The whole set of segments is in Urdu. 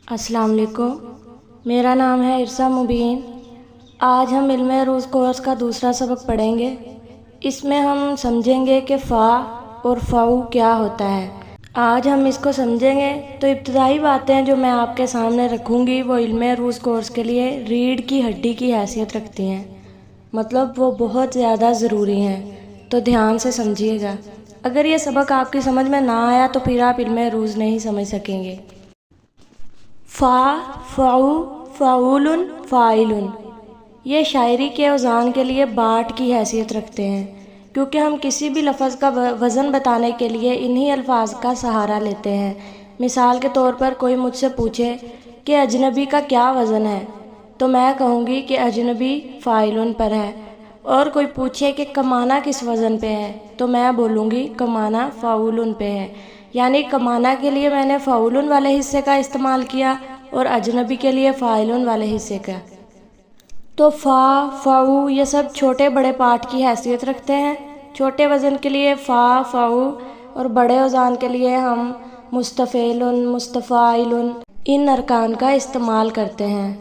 السلام علیکم، میرا نام ہے عرصہ مبین۔ آج ہم علم عروض کورس کا دوسرا سبق پڑھیں گے۔ اس میں ہم سمجھیں گے کہ فا اور فاؤ کیا ہوتا ہے۔ آج ہم اس کو سمجھیں گے تو ابتدائی باتیں جو میں آپ کے سامنے رکھوں گی وہ علم عروض کورس کے لیے ریڑھ کی ہڈی کی حیثیت رکھتی ہیں، مطلب وہ بہت زیادہ ضروری ہیں، تو دھیان سے سمجھیے گا۔ اگر یہ سبق آپ کی سمجھ میں نہ آیا تو پھر آپ علم عروض نہیں سمجھ سکیں گے۔ فا، فعو، فعول، فاعل، یہ شاعری کے اوزان کے لیے باٹ کی حیثیت رکھتے ہیں، کیونکہ ہم کسی بھی لفظ کا وزن بتانے کے لیے انہی الفاظ کا سہارا لیتے ہیں۔ مثال کے طور پر کوئی مجھ سے پوچھے کہ اجنبی کا کیا وزن ہے، تو میں کہوں گی کہ اجنبی فاعل پر ہے، اور کوئی پوچھے کہ کمانا کس وزن پہ ہے تو میں بولوں گی کمانا فعول پہ ہے، یعنی کمانا کے لیے میں نے فعول والے حصے کا استعمال کیا اور اجنبی کے لیے فاعل والے حصے کا۔ تو فا، فعو یہ سب چھوٹے بڑے پارٹ کی حیثیت رکھتے ہیں۔ چھوٹے وزن کے لیے فا، فعو، اور بڑے اوزان کے لیے ہم مستفعل، مستفاعل ان ارکان کا استعمال کرتے ہیں۔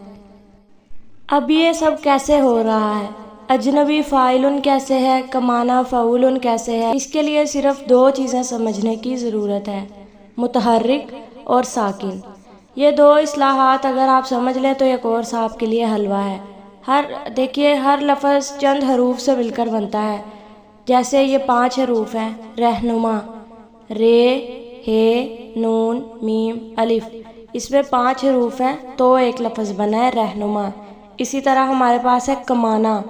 اب یہ سب کیسے ہو رہا ہے؟ اجنبی فاعل کیسے ہے، کمانا فعول کیسے ہے؟ اس کے لیے صرف دو چیزیں سمجھنے کی ضرورت ہے، متحرک اور ساکن۔ یہ دو اصطلاحات اگر آپ سمجھ لیں تو یہ کورس آپ کے لیے حلوہ ہے۔ دیکھیے ہر لفظ چند حروف سے مل کر بنتا ہے، جیسے یہ 5 حروف ہیں: رہنما، رے، ہے، نون، میم، الف۔ اس میں 5 حروف ہیں تو ایک لفظ بنا ہے رہنما۔ اسی طرح ہمارے پاس ہے کمانا،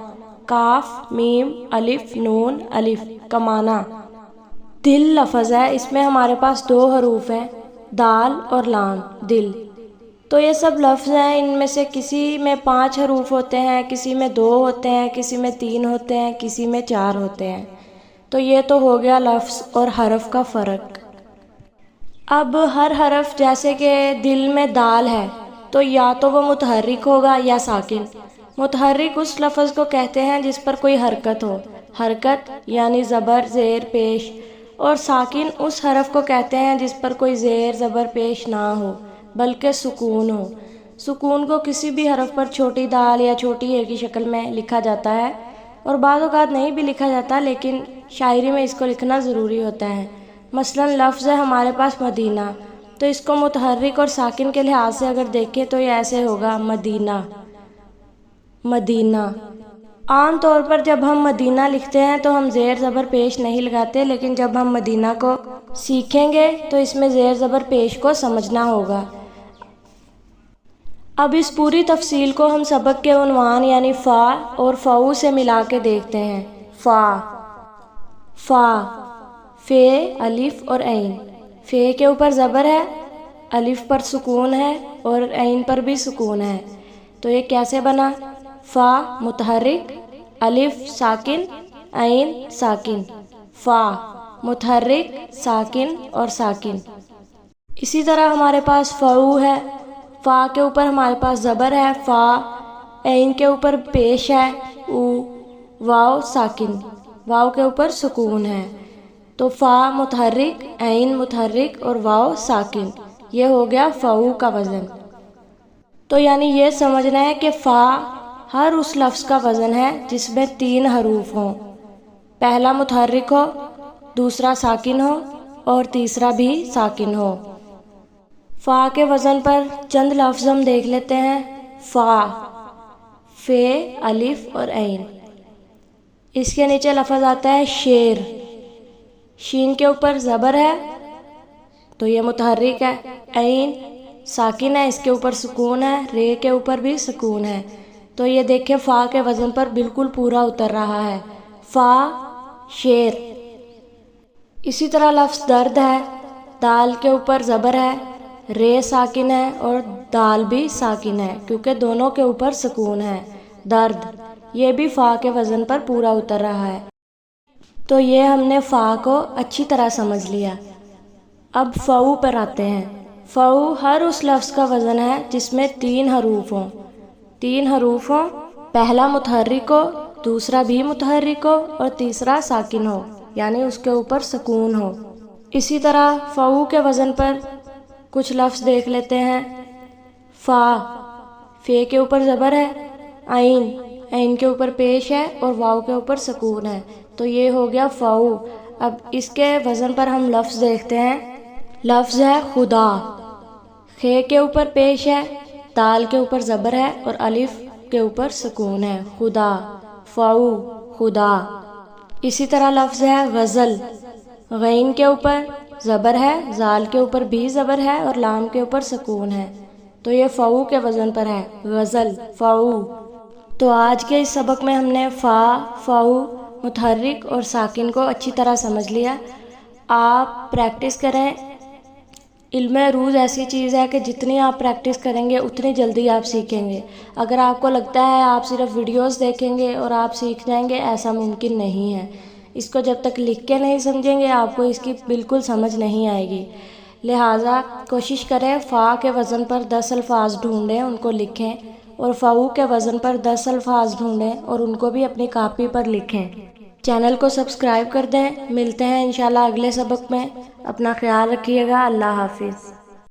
کاف، میم، الف، نون، الف، کمانا۔ دل لفظ ہے، اس میں ہمارے پاس 2 حروف ہیں، دال اور لام، دل۔ تو یہ سب لفظ ہیں، ان میں سے کسی میں 5 حروف ہوتے ہیں، کسی میں 2 ہوتے ہیں، کسی میں 3 ہوتے ہیں، کسی میں 4 ہوتے ہیں۔ تو یہ تو ہو گیا لفظ اور حرف کا فرق۔ اب ہر حرف، جیسے کہ دل میں دال ہے تو یا تو وہ متحرک ہوگا یا ساکن۔ متحرک اس لفظ کو کہتے ہیں جس پر کوئی حرکت ہو، حرکت یعنی زبر، زیر، پیش، اور ساکن اس حرف کو کہتے ہیں جس پر کوئی زیر، زبر، پیش نہ ہو بلکہ سکون ہو۔ سکون کو کسی بھی حرف پر چھوٹی دال یا چھوٹی اے کی شکل میں لکھا جاتا ہے، اور بعض اوقات نہیں بھی لکھا جاتا، لیکن شاعری میں اس کو لکھنا ضروری ہوتا ہے۔ مثلا لفظ ہے ہمارے پاس مدینہ، تو اس کو متحرک اور ساکن کے لحاظ سے اگر دیکھیں تو یہ ایسے ہوگا مدینہ، مدینہ۔ عام طور پر جب ہم مدینہ لکھتے ہیں تو ہم زیر زبر پیش نہیں لگاتے، لیکن جب ہم مدینہ کو سیکھیں گے تو اس میں زیر زبر پیش کو سمجھنا ہوگا۔ اب اس پوری تفصیل کو ہم سبق کے عنوان یعنی فا اور فعو سے ملا کے دیکھتے ہیں۔ فا، فا، فے، الف اور عین۔ فے کے اوپر زبر ہے، الف پر سکون ہے اور عین پر بھی سکون ہے، تو یہ کیسے بنا؟ فا متحرک، الف ساکن، عین ساکن، فا متحرک، ساکن اور ساکن۔ اسی طرح ہمارے پاس فعو ہے، فا کے اوپر ہمارے پاس زبر ہے، فا، عین کے اوپر پیش ہے، او، واو ساکن، واو کے اوپر سکون ہے، تو فا متحرک، عین متحرک اور واو ساکن۔ یہ ہو گیا فعو کا وزن۔ تو یعنی یہ سمجھنا ہے کہ فا ہر اس لفظ کا وزن ہے جس میں 3 حروف ہوں، پہلا متحرک ہو، دوسرا ساکن ہو اور تیسرا بھی ساکن ہو۔ فا کے وزن پر چند لفظ ہم دیکھ لیتے ہیں۔ فا، فے، الف اور عین۔ اس کے نیچے لفظ آتا ہے شیر، شین کے اوپر زبر ہے تو یہ متحرک ہے، عین ساکن ہے، اس کے اوپر سکون ہے، رے کے اوپر بھی سکون ہے، تو یہ دیکھیں فا کے وزن پر بالکل پورا اتر رہا ہے، فا شیر۔ اسی طرح لفظ درد ہے، دال کے اوپر زبر ہے، رے ساکن ہے اور دال بھی ساکن ہے کیونکہ دونوں کے اوپر سکون ہے، درد، یہ بھی فا کے وزن پر پورا اتر رہا ہے۔ تو یہ ہم نے فا کو اچھی طرح سمجھ لیا۔ اب فعو پر آتے ہیں۔ فعو ہر اس لفظ کا وزن ہے جس میں 3 حروف ہوں، 3 حروف ہوں، پہلا متحرک ہو، دوسرا بھی متحرک ہو اور تیسرا ساکن ہو، یعنی اس کے اوپر سکون ہو۔ اسی طرح فعو کے وزن پر کچھ لفظ دیکھ لیتے ہیں۔ فا، فے کے اوپر زبر ہے، عین، عین کے اوپر پیش ہے اور واو کے اوپر سکون ہے، تو یہ ہو گیا فاؤ۔ اب اس کے وزن پر ہم لفظ دیکھتے ہیں۔ لفظ ہے خدا، خے کے اوپر پیش ہے، دال کے اوپر زبر ہے اور الف کے اوپر سکون ہے، خدا، فاؤ، خدا۔ اسی طرح لفظ ہے غزل، غین کے اوپر زبر ہے، زال کے اوپر بھی زبر ہے اور لام کے اوپر سکون ہے، تو یہ فاؤ کے وزن پر ہے، غزل، فاؤ۔ تو آج کے اس سبق میں ہم نے فا، فاؤ، متحرک اور ساکن کو اچھی طرح سمجھ لیا۔ آپ پریکٹس کریں، علم عروض ایسی چیز ہے کہ جتنی آپ پریکٹس کریں گے اتنی جلدی آپ سیکھیں گے۔ اگر آپ کو لگتا ہے آپ صرف ویڈیوز دیکھیں گے اور آپ سیکھ جائیں گے، ایسا ممکن نہیں ہے۔ اس کو جب تک لکھ کے نہیں سمجھیں گے آپ کو اس کی بالکل سمجھ نہیں آئے گی۔ لہٰذا کوشش کریں فا کے وزن پر 10 الفاظ ڈھونڈیں، ان کو لکھیں، اور فاؤ کے وزن پر 10 الفاظ ڈھونڈیں اور ان کو بھی اپنی کاپی پر لکھیں۔ چینل کو سبسکرائب کر دیں۔ ملتے ہیں انشاءاللہ اگلے سبق میں۔ اپنا خیال رکھیے گا۔ اللہ حافظ۔